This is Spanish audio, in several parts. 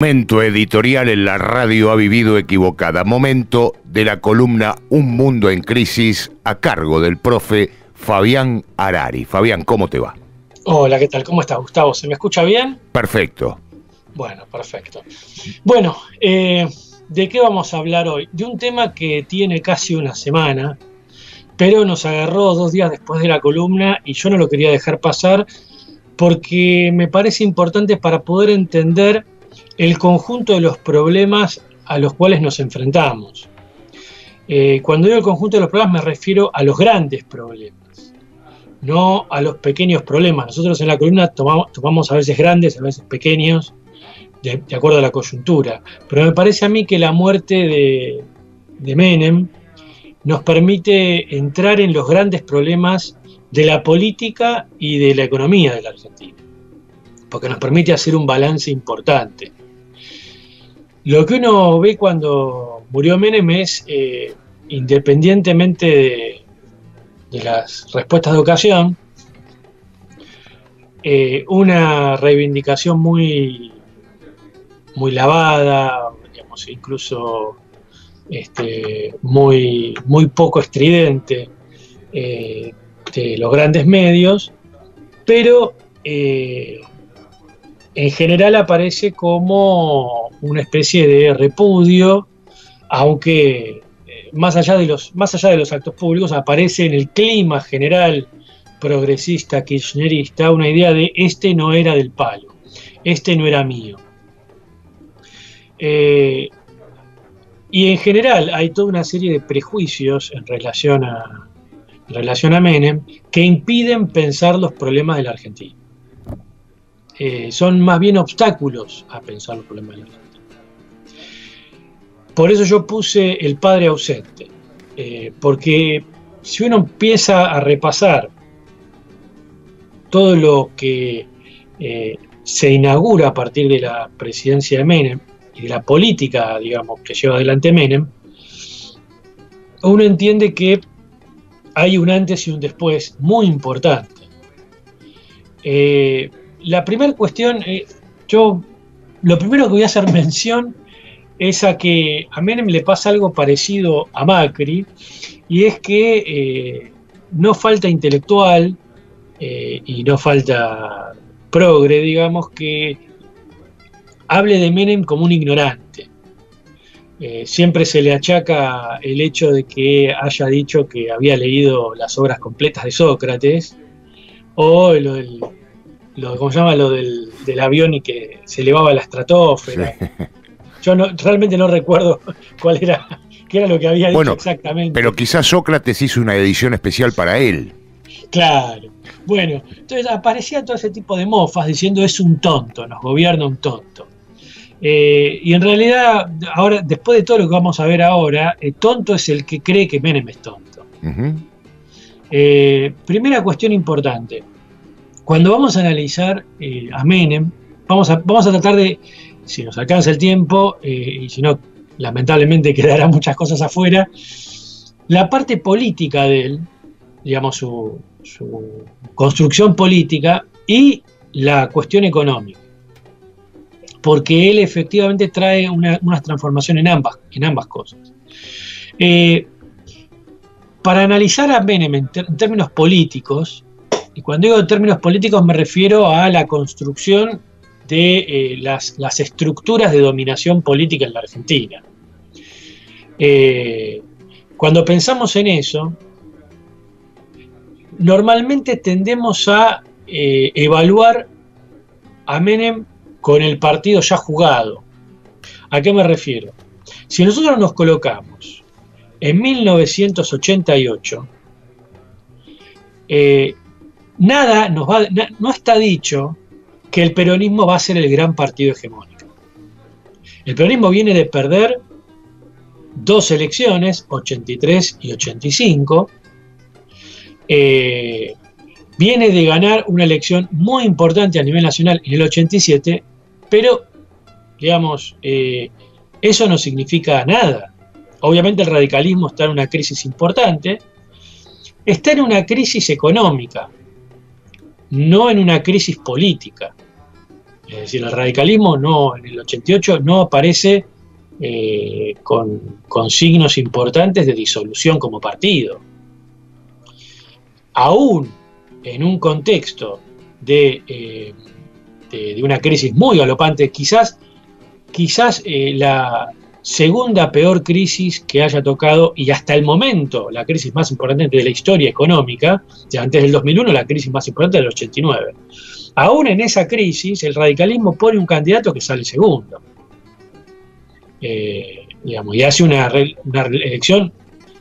Momento editorial en la radio ha vivido equivocada. Momento de la columna Un Mundo en Crisis a cargo del profe Fabián Harari. Fabián, ¿cómo te va? Hola, ¿qué tal? ¿Cómo estás, Gustavo? ¿Se me escucha bien? Perfecto. Bueno, perfecto. Bueno, ¿de qué vamos a hablar hoy? De un tema que tiene casi una semana, pero nos agarró 2 días después de la columna y yo no lo quería dejar pasar porque me parece importante para poder entender el conjunto de los problemas a los cuales nos enfrentamos. Cuando digo el conjunto de los problemas me refiero a los grandes problemas, no a los pequeños problemas. Nosotros en la columna tomamos a veces grandes, a veces pequeños, de acuerdo a la coyuntura. Pero me parece a mí que la muerte de Menem nos permite entrar en los grandes problemas de la política y de la economía de la Argentina, porque nos permite hacer un balance importante. Lo que uno ve cuando murió Menem es, independientemente de las respuestas de ocasión, una reivindicación muy lavada, digamos, incluso muy poco estridente de los grandes medios, pero en general aparece como una especie de repudio, aunque más allá de los actos públicos aparece en el clima general progresista kirchnerista una idea de este no era del palo, este no era mío. Y en general hay toda una serie de prejuicios en relación a Menem que impiden pensar los problemas de la Argentina. Son más bien obstáculos a pensar los problemas de la Argentina. Por eso yo puse el padre ausente, porque si uno empieza a repasar todo lo que se inaugura a partir de la presidencia de Menem y de la política, digamos, que lleva adelante Menem, uno entiende que hay un antes y un después muy importante. La primera cuestión, lo primero que voy a hacer mención es a que a Menem le pasa algo parecido a Macri, y es que no falta intelectual y no falta progre, digamos, que hable de Menem como un ignorante. Siempre se le achaca el hecho de que haya dicho que había leído las obras completas de Sócrates, o ¿cómo se llama? Lo del avión y que se elevaba a la estratosfera. Sí. Yo realmente no recuerdo qué era lo que había dicho exactamente. Pero quizás Sócrates hizo una edición especial para él. Claro. Bueno, entonces aparecía todo ese tipo de mofas diciendo es un tonto, nos gobierna un tonto. Y en realidad, ahora, después de todo lo que vamos a ver ahora, tonto es el que cree que Menem es tonto. Primera cuestión importante. Cuando vamos a analizar a Menem, vamos a tratar de, si nos alcanza el tiempo, y si no, lamentablemente quedarán muchas cosas afuera, la parte política de él, digamos, su construcción política y la cuestión económica. Porque él efectivamente trae una transformación en ambas cosas. Para analizar a Menem en términos políticos, y cuando digo en términos políticos me refiero a la construcción de las estructuras de dominación política en la Argentina. Cuando pensamos en eso, normalmente tendemos a evaluar a Menem con el partido ya jugado. ¿A qué me refiero? Si nosotros nos colocamos en 1988, no está dicho que el peronismo va a ser el gran partido hegemónico. El peronismo viene de perder 2 elecciones, 83 y 85. Viene de ganar una elección muy importante a nivel nacional en el 87, pero, digamos, eso no significa nada. Obviamente el radicalismo está en una crisis importante, está en una crisis económica, no en una crisis política. Es decir, el radicalismo no, en el 88 no aparece con signos importantes de disolución como partido. Aún en un contexto de una crisis muy galopante, quizás la segunda peor crisis que haya tocado, y hasta el momento la crisis más importante de la historia económica, ya antes del 2001 la crisis más importante del 89. Aún en esa crisis el radicalismo pone un candidato que sale segundo. Y hace una elección,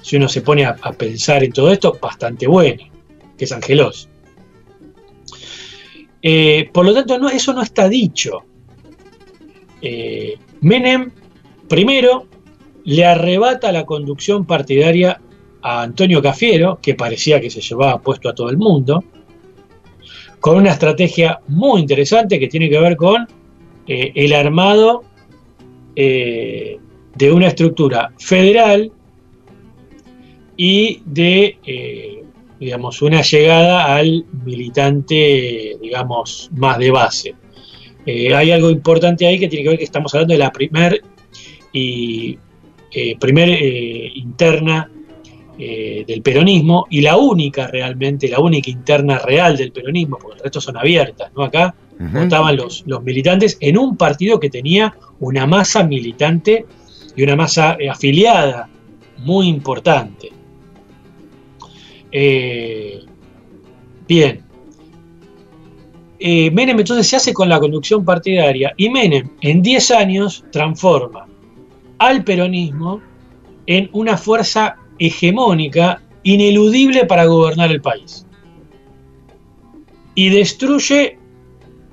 si uno se pone a pensar en todo esto, bastante buena, que es Angelós. Por lo tanto, eso no está dicho. Menem, primero, le arrebata la conducción partidaria a Antonio Cafiero, que parecía que se llevaba puesto a todo el mundo, con una estrategia muy interesante que tiene que ver con el armado de una estructura federal y de una llegada al militante, digamos, más de base. Hay algo importante ahí que tiene que ver que estamos hablando de la primer interna del peronismo, y la única interna real del peronismo, porque el resto son abiertas, ¿no? Acá votaban los militantes en un partido que tenía una masa militante y una masa afiliada muy importante. Bien. Menem entonces se hace con la conducción partidaria, y Menem en 10 años transforma al peronismo en una fuerza hegemónica ineludible para gobernar el país, y destruye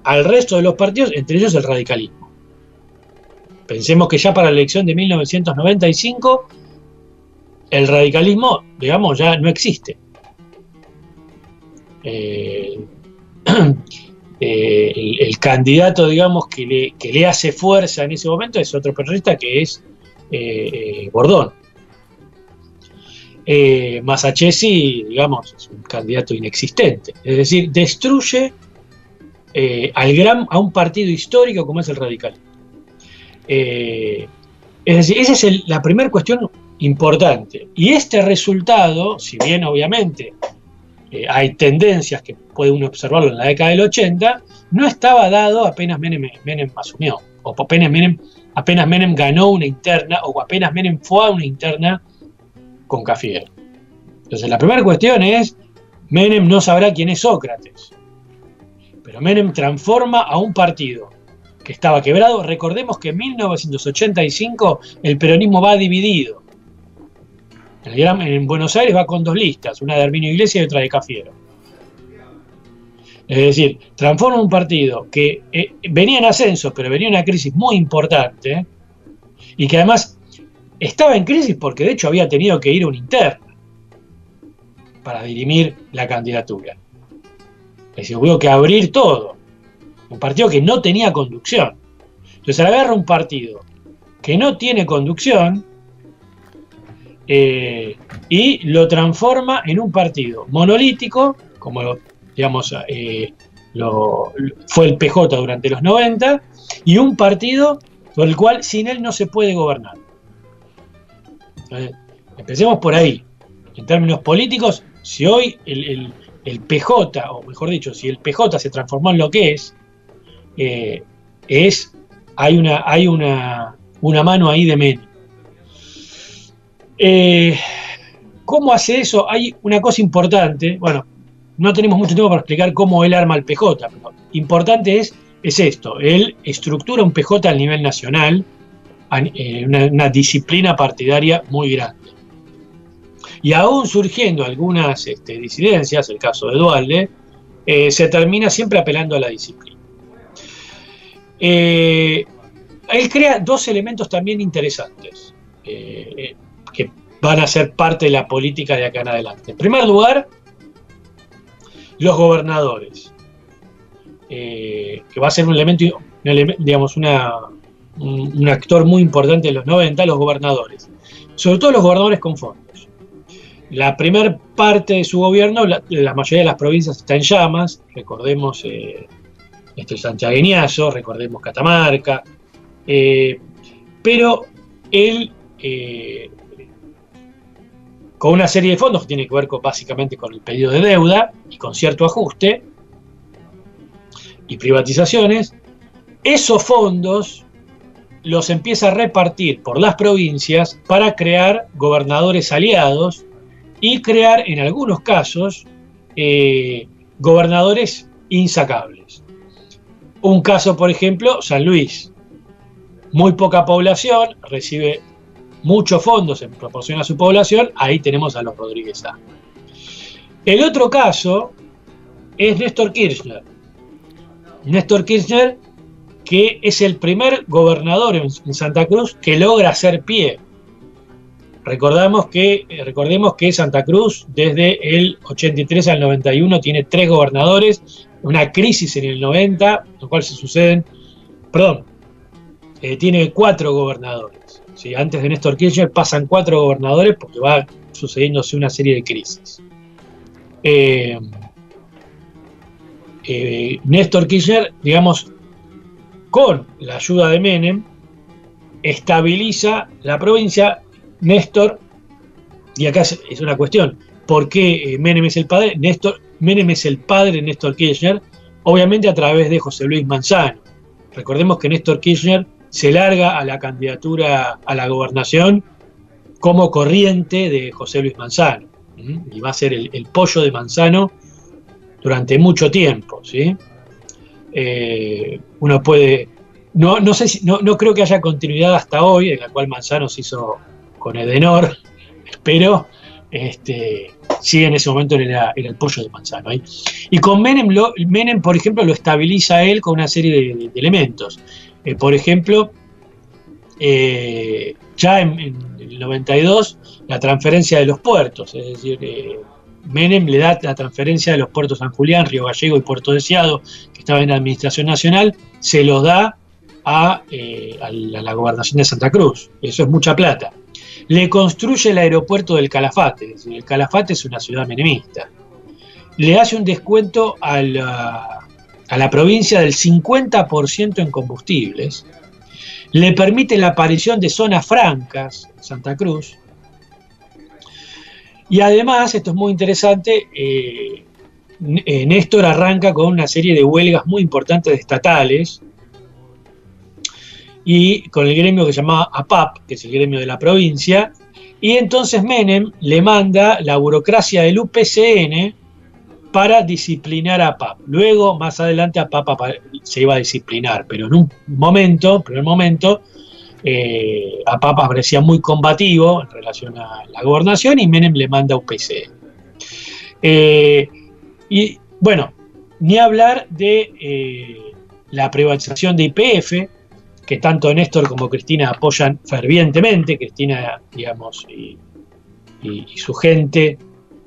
al resto de los partidos, entre ellos el radicalismo. Pensemos que ya para la elección de 1995 el radicalismo, digamos, ya no existe. El candidato, digamos, que le hace fuerza en ese momento es otro periodista, que es Bordón. Masachesi, digamos, es un candidato inexistente. Es decir, destruye a un partido histórico como es el radicalismo. Es decir, esa es la primera cuestión importante. Y este resultado, si bien obviamente hay tendencias que puede uno observarlo en la década del 80, no estaba dado apenas Menem asumió, o apenas Menem ganó una interna, o apenas Menem fue a una interna con Cafiero. Entonces la primera cuestión es, Menem no sabrá quién es Sócrates, pero Menem transforma a un partido que estaba quebrado. Recordemos que en 1985 el peronismo va dividido. En Buenos Aires va con dos listas, una de Arminio Iglesias y otra de Cafiero. Es decir, transforma un partido que venía en ascenso, pero venía en una crisis muy importante, y que además estaba en crisis porque de hecho había tenido que ir a una interna para dirimir la candidatura. Es decir, hubo que abrir todo. Un partido que no tenía conducción. Entonces agarra un partido que no tiene conducción y lo transforma en un partido monolítico, como digamos fue el PJ durante los 90, y un partido por el cual sin él no se puede gobernar. Empecemos por ahí. En términos políticos, si hoy el PJ, o mejor dicho, si el PJ se transformó en lo que hay una mano ahí de Menem. ¿Cómo hace eso? Hay una cosa importante. Bueno, no tenemos mucho tiempo para explicar cómo él arma el PJ, pero importante es esto. Él estructura un PJ a nivel nacional, una disciplina partidaria muy grande. Y aún surgiendo algunas disidencias, el caso de Duhalde, se termina siempre apelando a la disciplina. Él crea dos elementos también interesantes que van a ser parte de la política de acá en adelante. En primer lugar, los gobernadores, que va a ser un elemento, digamos, un actor muy importante en los 90, los gobernadores, sobre todo los gobernadores con fondos. La primera parte de su gobierno, la mayoría de las provincias está en llamas. Recordemos el santiagueñazo, recordemos Catamarca, pero él, con una serie de fondos que tiene que ver básicamente con el pedido de deuda y con cierto ajuste y privatizaciones, esos fondos los empieza a repartir por las provincias para crear gobernadores aliados y crear, en algunos casos, gobernadores insacables. Un caso, por ejemplo, San Luis. Muy poca población, recibe muchos fondos en proporción a su población, ahí tenemos a los Rodríguez A. El otro caso es Néstor Kirchner. Néstor Kirchner, que es el primer gobernador en Santa Cruz que logra hacer pie. Recordemos que Santa Cruz desde el 83 al 91 tiene 3 gobernadores, una crisis en el 90, lo cual tiene 4 gobernadores. ¿Sí? Antes de Néstor Kirchner pasan 4 gobernadores porque va sucediéndose una serie de crisis. Néstor Kirchner, digamos, con la ayuda de Menem, estabiliza la provincia. Néstor, y acá es una cuestión, ¿por qué Menem es el padre? Menem es el padre de Néstor Kirchner, obviamente a través de José Luis Manzano. Recordemos que Néstor Kirchner se larga a la candidatura a la gobernación como corriente de José Luis Manzano, y va a ser el pollo de Manzano durante mucho tiempo, ¿sí? Uno puede, no creo que haya continuidad hasta hoy, en la cual Manzano se hizo con Edenor, pero sí, en ese momento era el pollo de Manzano. Y con Menem, por ejemplo, lo estabiliza él con una serie de elementos. Por ejemplo, ya en el 92, la transferencia de los puertos, es decir, Menem le da la transferencia de los puertos San Julián, Río Gallego y Puerto Deseado, que estaba en la Administración Nacional, se los da a la Gobernación de Santa Cruz. Eso es mucha plata. Le construye el aeropuerto del Calafate, es decir, el Calafate es una ciudad menemista. Le hace un descuento a la provincia del 50% en combustibles. Le permite la aparición de zonas francas en Santa Cruz. Y además, esto es muy interesante, Néstor arranca con una serie de huelgas muy importantes estatales, y con el gremio que se llamaba APAP, que es el gremio de la provincia, y entonces Menem le manda la burocracia del UPCN para disciplinar a APAP. Luego, más adelante, APAP se iba a disciplinar, pero en un primer momento, APAP parecía muy combativo en relación a la gobernación y Menem le manda UPCN. Y bueno, ni hablar de la privatización de YPF, que tanto Néstor como Cristina apoyan fervientemente. Cristina, digamos, y su gente,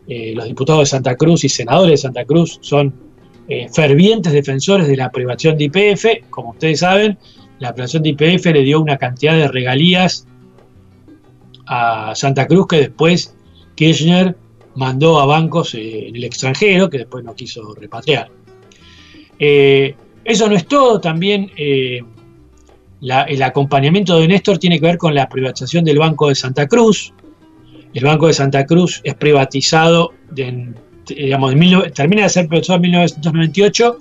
los diputados de Santa Cruz y senadores de Santa Cruz son fervientes defensores de la privatización de YPF. Como ustedes saben, la privatización de YPF le dio una cantidad de regalías a Santa Cruz que después Kirchner mandó a bancos en el extranjero, que después no quiso repatriar. Eso no es todo, también el acompañamiento de Néstor tiene que ver con la privatización del Banco de Santa Cruz. El Banco de Santa Cruz es privatizado, termina de ser privatizado en 1998.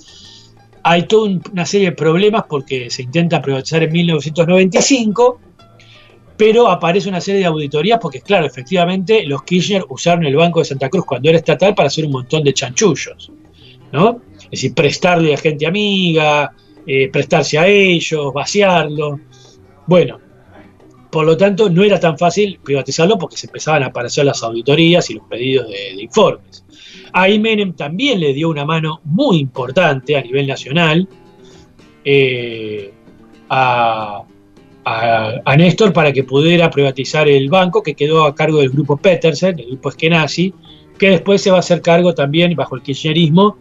Hay toda una serie de problemas porque se intenta privatizar en 1995, pero aparece una serie de auditorías porque, claro, efectivamente los Kirchner usaron el Banco de Santa Cruz cuando era estatal para hacer un montón de chanchullos, ¿no? Es decir, prestarle a gente amiga, prestarse a ellos, vaciarlo. Bueno, por lo tanto no era tan fácil privatizarlo porque se empezaban a aparecer las auditorías y los pedidos de informes. Ahí Menem también le dio una mano muy importante a nivel nacional a Néstor para que pudiera privatizar el banco, que quedó a cargo del grupo Petersen, el grupo Eskenazi, que después se va a hacer cargo también, bajo el kirchnerismo,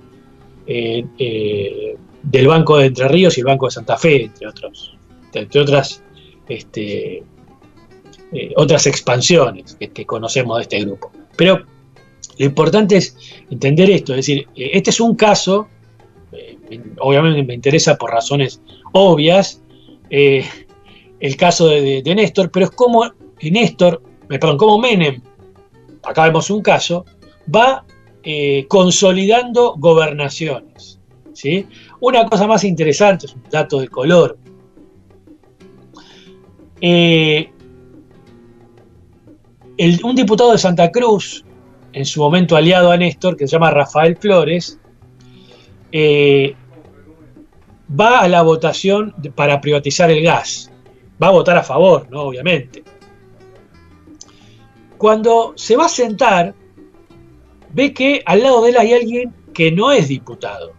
del Banco de Entre Ríos y el Banco de Santa Fe, entre otras otras expansiones que conocemos de este grupo. Pero lo importante es entender esto, es decir, este es un caso obviamente me interesa por razones obvias el caso de Néstor, pero es como como Menem, acá vemos un caso, va consolidando gobernaciones, ¿sí? Una cosa más interesante, es un dato de color. Un diputado de Santa Cruz, en su momento aliado a Néstor, que se llama Rafael Flores, va a la votación para privatizar el gas. Va a votar a favor, ¿no? Obviamente. Cuando se va a sentar, ve que al lado de él hay alguien que no es diputado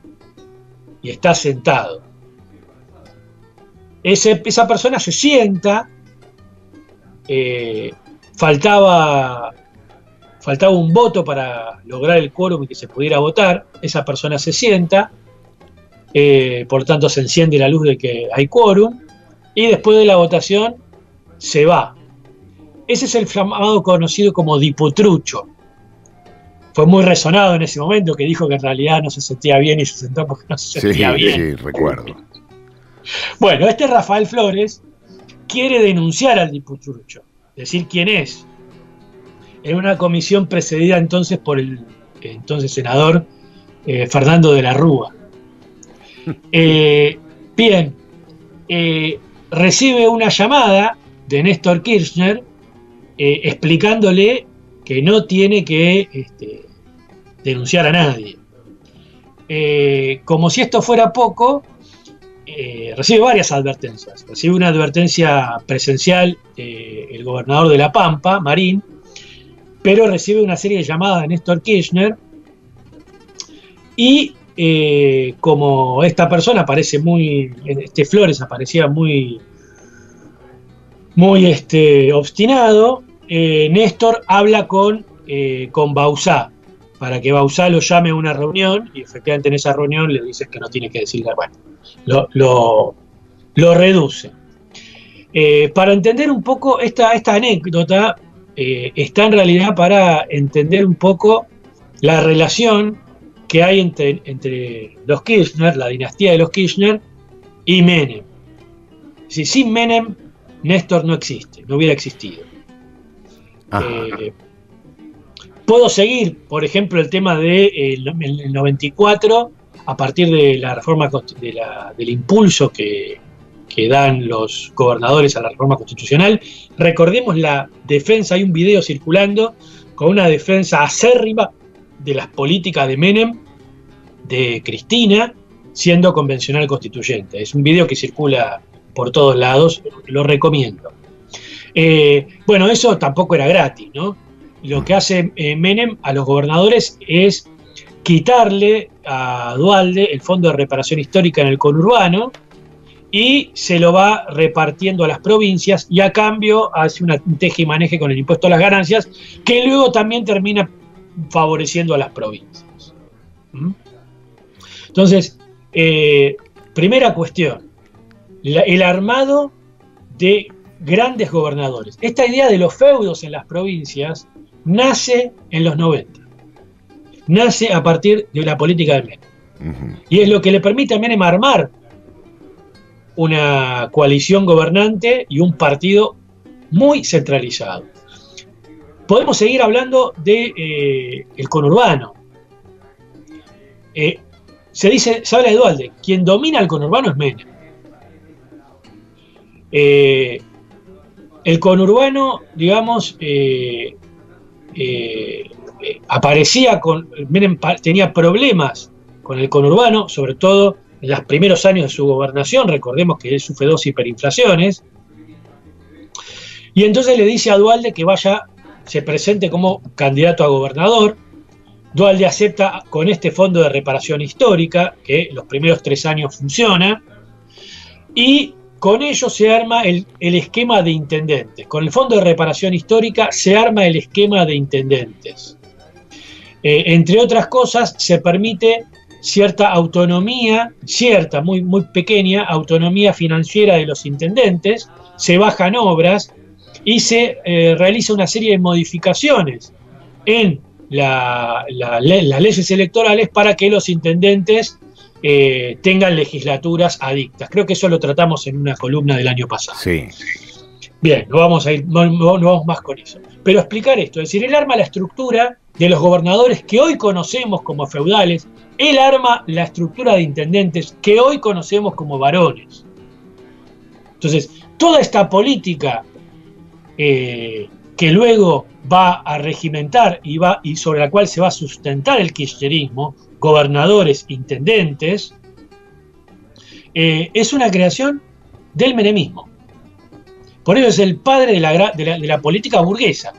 y está sentado. Esa persona se sienta, faltaba un voto para lograr el quórum y que se pudiera votar. Esa persona se sienta, por lo tanto se enciende la luz de que hay quórum, y después de la votación se va. Ese es el llamado conocido como diputrucho. Fue muy resonado en ese momento, que dijo que en realidad no se sentía bien y se sentó porque no se sentía bien. Sí, recuerdo. Bueno, Rafael Flores quiere denunciar al diputrucho, decir quién es, en una comisión precedida entonces por el entonces senador Fernando de la Rúa. Recibe una llamada de Néstor Kirchner explicándole que no tiene que denunciar a nadie. Como si esto fuera poco, recibe varias advertencias. Recibe una advertencia presencial del gobernador de La Pampa, Marín, pero recibe una serie de llamadas de Néstor Kirchner y como esta persona parece Flores aparecía muy obstinado, Néstor habla con Bauzá para que Bauzá lo llame a una reunión, y efectivamente en esa reunión le dicen que no tiene que decirle, bueno, lo reduce. Para entender un poco esta anécdota, está en realidad para entender un poco la relación que hay entre los Kirchner, la dinastía de los Kirchner, y Menem. Si sin Menem, Néstor no existe, no hubiera existido. Puedo seguir, por ejemplo, el tema del 94, a partir de la reforma del impulso que dan los gobernadores a la reforma constitucional. Recordemos la defensa, hay un video circulando con una defensa acérrima de las políticas de Menem, de Cristina, siendo convencional constituyente. Es un video que circula por todos lados, lo recomiendo. Bueno, eso tampoco era gratis, ¿no? Lo que hace Menem a los gobernadores es quitarle a Duhalde el Fondo de Reparación Histórica en el conurbano y se lo va repartiendo a las provincias, y a cambio hace un teje y maneje con el impuesto a las ganancias, que luego también termina favoreciendo a las provincias. Entonces, primera cuestión, el armado de grandes gobernadores. Esta idea de los feudos en las provincias nace en los 90. Nace a partir de la política de Menem. Y es lo que le permite a Menem armar una coalición gobernante y un partido muy centralizado. Podemos seguir hablando de el conurbano. Se habla de Duhalde, quien domina el conurbano es Menem. El conurbano, digamos, Menem tenía problemas con el conurbano, sobre todo en los primeros años de su gobernación. Recordemos que él sufre 2 hiperinflaciones. Y entonces le dice a Duhalde que se presente como candidato a gobernador. Duhalde acepta con este fondo de reparación histórica, que los primeros 3 años funciona, y con ello se arma el esquema de intendentes. Con el fondo de reparación histórica se arma el esquema de intendentes. Entre otras cosas, se permite cierta autonomía, muy, muy pequeña autonomía financiera de los intendentes, se bajan obras y se realiza una serie de modificaciones en las leyes electorales para que los intendentes tengan legislaturas adictas. Creo que eso lo tratamos en una columna del año pasado. Sí. Bien, no vamos más con eso. Pero explicar esto, es decir, él arma la estructura de los gobernadores que hoy conocemos como feudales, él arma la estructura de intendentes que hoy conocemos como varones. Entonces, toda esta política que luego va a regimentar y sobre la cual se va a sustentar el kirchnerismo, gobernadores, intendentes, es una creación del menemismo. Por eso es el padre de la política burguesa.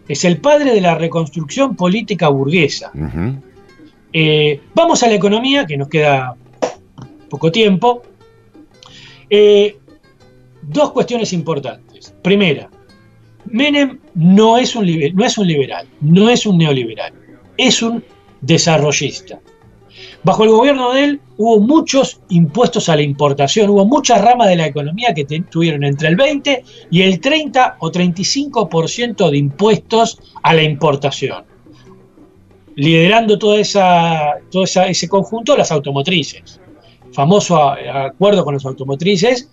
Es el padre de la reconstrucción política burguesa. Uh-huh. Vamos a la economía, que nos queda poco tiempo. Dos cuestiones importantes. Primera, Menem no es un liberal, no es un neoliberal, es un desarrollista. Bajo el gobierno de él hubo muchos impuestos a la importación, hubo muchas ramas de la economía que tuvieron entre el 20 y el 30 o 35% de impuestos a la importación. Liderando todo ese conjunto, las automotrices. Famoso acuerdo con las automotrices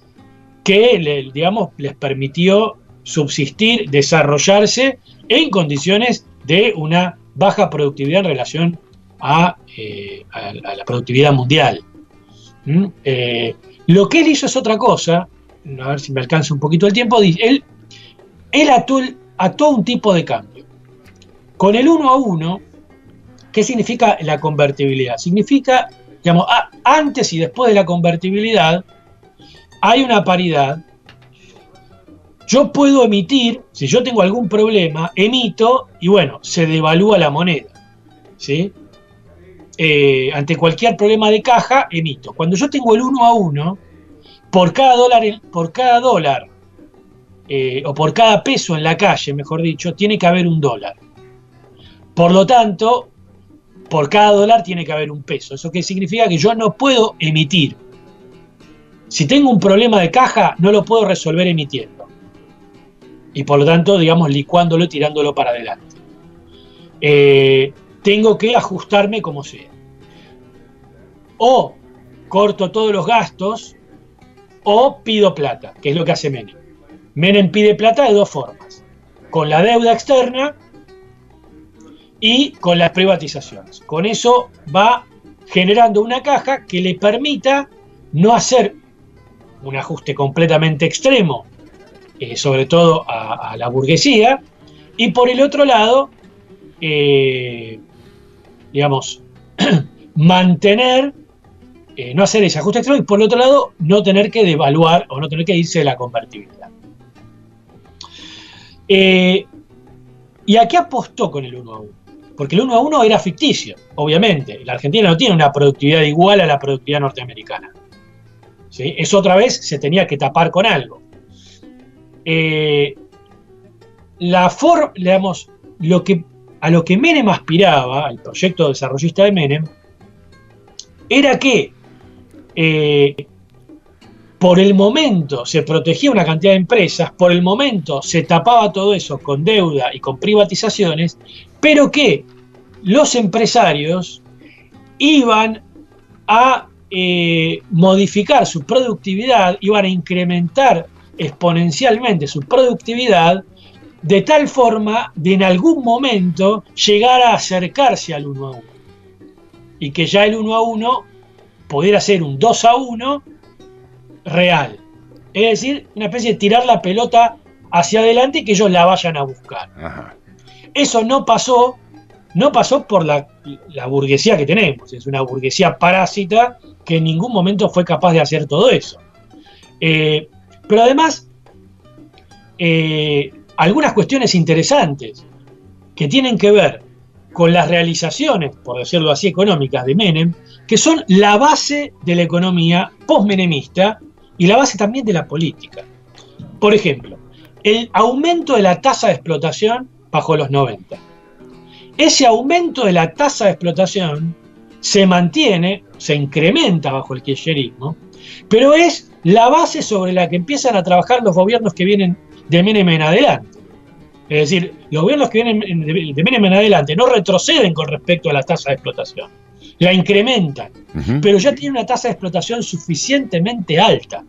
que, digamos, les permitió subsistir, desarrollarse en condiciones de una baja productividad en relación a la productividad mundial. Lo que él hizo es otra cosa, a ver si me alcanza un poquito el tiempo. Él actuó un tipo de cambio. Con el 1 a 1, ¿qué significa la convertibilidad? Significa, digamos, antes y después de la convertibilidad hay una paridad. Yo puedo emitir, si yo tengo algún problema, emito y bueno, se devalúa la moneda, ¿sí? Ante cualquier problema de caja, emito. Cuando yo tengo el 1 a 1, por cada dólar o por cada peso en la calle, mejor dicho, tiene que haber un dólar. Por lo tanto, por cada dólar tiene que haber un peso. ¿Eso qué significa? Que yo no puedo emitir. Si tengo un problema de caja, no lo puedo resolver emitiendo. Y por lo tanto, digamos, licuándolo y tirándolo para adelante. Tengo que ajustarme como sea. O corto todos los gastos o pido plata, que es lo que hace Menem. Menem pide plata de dos formas. Con la deuda externa y con las privatizaciones. Con eso va generando una caja que le permita no hacer un ajuste completamente extremo, sobre todo a la burguesía, y por el otro lado, digamos, mantener, no hacer ese ajuste extremo, y por el otro lado, no tener que devaluar o no tener que irse de la convertibilidad. ¿Y a qué apostó con el 1 a 1? Porque el 1 a 1 era ficticio, obviamente. La Argentina no tiene una productividad igual a la productividad norteamericana. ¿Sí? Eso otra vez se tenía que tapar con algo. Digamos, a lo que Menem aspiraba, el proyecto desarrollista de Menem, era que por el momento se protegía una cantidad de empresas, por el momento se tapaba todo eso con deuda y con privatizaciones, pero que los empresarios iban a modificar su productividad, iban a incrementar exponencialmente su productividad de tal forma de en algún momento llegar a acercarse al 1 a 1 y que ya el 1 a 1 pudiera ser un 2 a 1 real, es decir, una especie de tirar la pelota hacia adelante y que ellos la vayan a buscar. Ajá. Eso no pasó por la burguesía que tenemos, es una burguesía parásita que en ningún momento fue capaz de hacer todo eso. Pero además, algunas cuestiones interesantes que tienen que ver con las realizaciones, por decirlo así, económicas de Menem, que son la base de la economía postmenemista y la base también de la política. Por ejemplo, el aumento de la tasa de explotación bajo los 90. Ese aumento de la tasa de explotación se mantiene, se incrementa bajo el kirchnerismo, pero es la base sobre la que empiezan a trabajar los gobiernos que vienen de Menem en adelante. Es decir, los gobiernos que vienen de Menem en adelante no retroceden con respecto a la tasa de explotación, la incrementan, pero ya tiene una tasa de explotación suficientemente alta.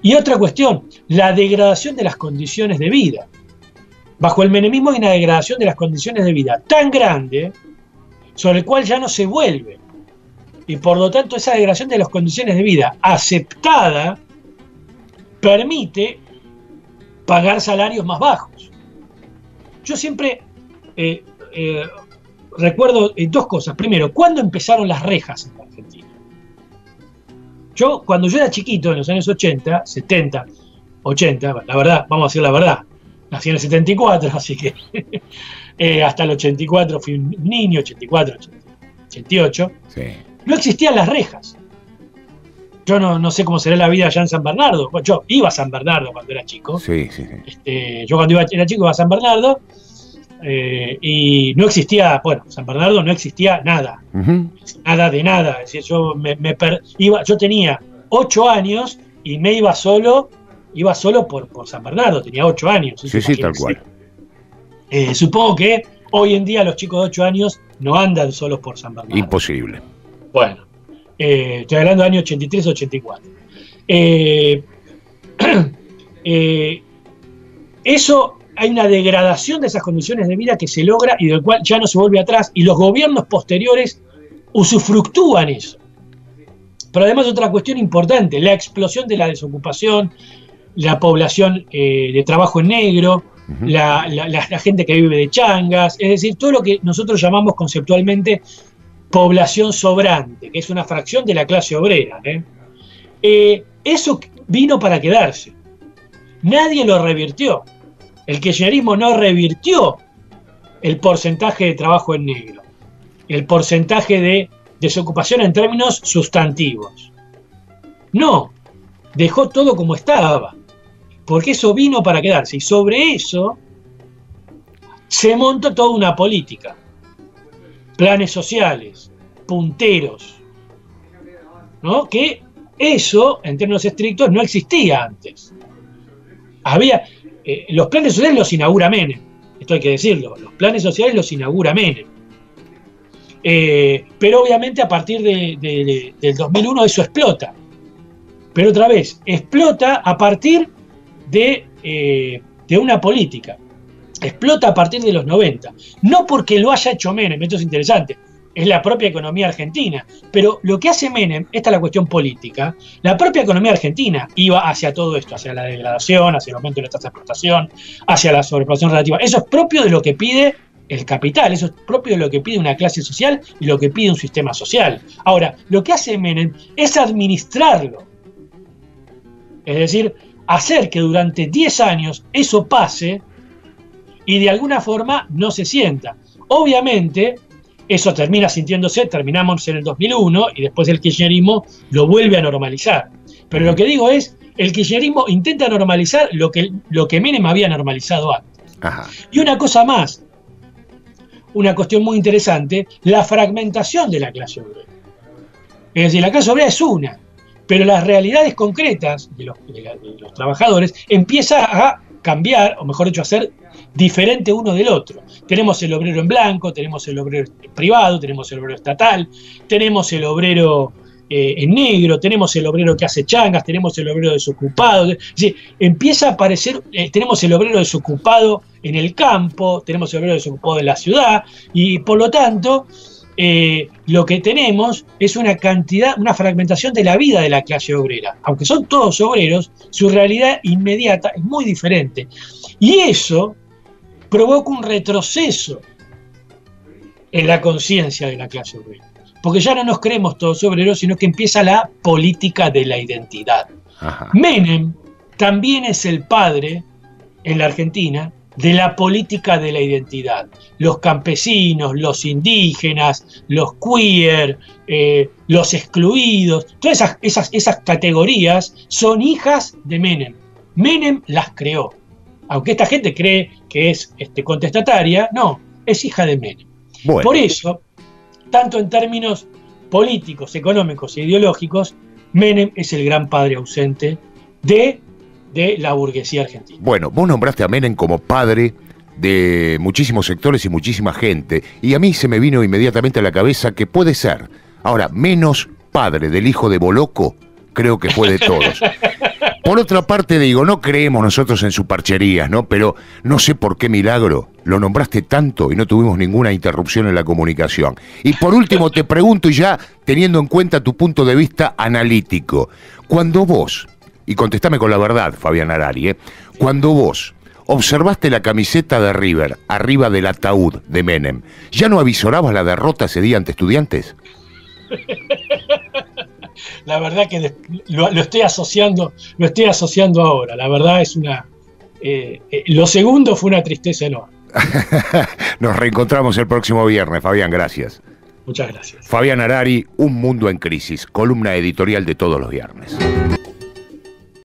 Y otra cuestión, la degradación de las condiciones de vida. Bajo el menemismo hay una degradación de las condiciones de vida tan grande, sobre el cual ya no se vuelve. Y por lo tanto esa degradación de las condiciones de vida aceptada permite pagar salarios más bajos. Yo siempre recuerdo dos cosas. Primero, ¿cuándo empezaron las rejas en la Argentina? Cuando yo era chiquito, en los años 80, 70, 80, la verdad, vamos a decir la verdad, nací en el 74, así que hasta el 84 fui un niño, 84, 88, sí. No existían las rejas. Yo no sé cómo será la vida allá en San Bernardo. Bueno, yo iba a San Bernardo cuando era chico. Sí. Yo cuando era chico iba a San Bernardo y no existía, San Bernardo no existía nada. Nada de nada. Es decir, yo tenía 8 años y me iba solo por San Bernardo, tenía 8 años. Sí, tal cual. Supongo que hoy en día los chicos de 8 años no andan solos por San Bernardo. Imposible. Bueno, estoy hablando del año 83-84. Eso, hay una degradación de esas condiciones de vida que se logra y del cual ya no se vuelve atrás, y los gobiernos posteriores usufructúan eso. Pero además otra cuestión importante, la explosión de la desocupación, la población de trabajo en negro, la gente que vive de changas, es decir, todo lo que nosotros llamamos conceptualmente población sobrante, que es una fracción de la clase obrera. Eso vino para quedarse. Nadie lo revirtió. El kirchnerismo no revirtió el porcentaje de trabajo en negro, el porcentaje de desocupación en términos sustantivos. No, dejó todo como estaba, porque eso vino para quedarse. Y sobre eso se montó toda una política. Planes sociales, punteros, ¿no? Que eso, en términos estrictos, no existía antes. Los planes sociales los inaugura Menem, esto hay que decirlo, los planes sociales los inaugura Menem. Pero obviamente a partir del 2001 eso explota. Pero otra vez, explota a partir de una política. Explota a partir de los 90. No porque lo haya hecho Menem, esto es interesante, es la propia economía argentina. Pero lo que hace Menem, esta es la cuestión política, la propia economía argentina iba hacia todo esto, hacia la degradación, hacia el aumento de la tasa de explotación, hacia la sobrepoblación relativa. Eso es propio de lo que pide el capital, eso es propio de lo que pide una clase social y lo que pide un sistema social. Ahora, lo que hace Menem es administrarlo. Es decir, hacer que durante 10 años eso pase y de alguna forma no se sienta. Obviamente, eso terminamos en el 2001 y después el kirchnerismo lo vuelve a normalizar. Pero lo que digo es, el kirchnerismo intenta normalizar lo que Menem había normalizado antes. Ajá. Y una cosa más, una cuestión muy interesante, la fragmentación de la clase obrera. Es decir, la clase obrera es una, pero las realidades concretas de los trabajadores empiezan a cambiar, o mejor dicho, a ser diferente uno del otro. Tenemos el obrero en blanco, tenemos el obrero privado, tenemos el obrero estatal, tenemos el obrero en negro, tenemos el obrero que hace changas, tenemos el obrero desocupado. Es decir, empieza a aparecer, tenemos el obrero desocupado en el campo, tenemos el obrero desocupado en la ciudad, y por lo tanto lo que tenemos es una fragmentación de la vida de la clase obrera. Aunque son todos obreros, su realidad inmediata es muy diferente. Y eso provoca un retroceso en la conciencia de la clase obrera. Porque ya no nos creemos todos obreros, sino que empieza la política de la identidad. Ajá. Menem también es el padre, en la Argentina, de la política de la identidad. Los campesinos, los indígenas, los queer, los excluidos, todas esas categorías son hijas de Menem. Menem las creó. Aunque esta gente cree que es contestataria, no, es hija de Menem. Bueno. Por eso, tanto en términos políticos, económicos e ideológicos, Menem es el gran padre ausente de la burguesía argentina. Bueno, vos nombraste a Menem como padre de muchísimos sectores y muchísima gente, y a mí se me vino inmediatamente a la cabeza que puede ser, ahora, menos padre del hijo de Boloco, creo que fue de todos. Por otra parte digo, no creemos nosotros en supercherías, ¿no? Pero no sé por qué milagro lo nombraste tanto y no tuvimos ninguna interrupción en la comunicación. Y por último te pregunto, y ya teniendo en cuenta tu punto de vista analítico, cuando vos, y contestame con la verdad, Fabián Arari, cuando vos observaste la camiseta de River arriba del ataúd de Menem, ¿ya no avisorabas la derrota ese día ante Estudiantes? La verdad que lo estoy asociando ahora. La verdad es una... lo segundo fue una tristeza enorme. Nos reencontramos el próximo viernes, Fabián, gracias. Muchas gracias. Fabián Arari, Un Mundo en Crisis, columna editorial de todos los viernes.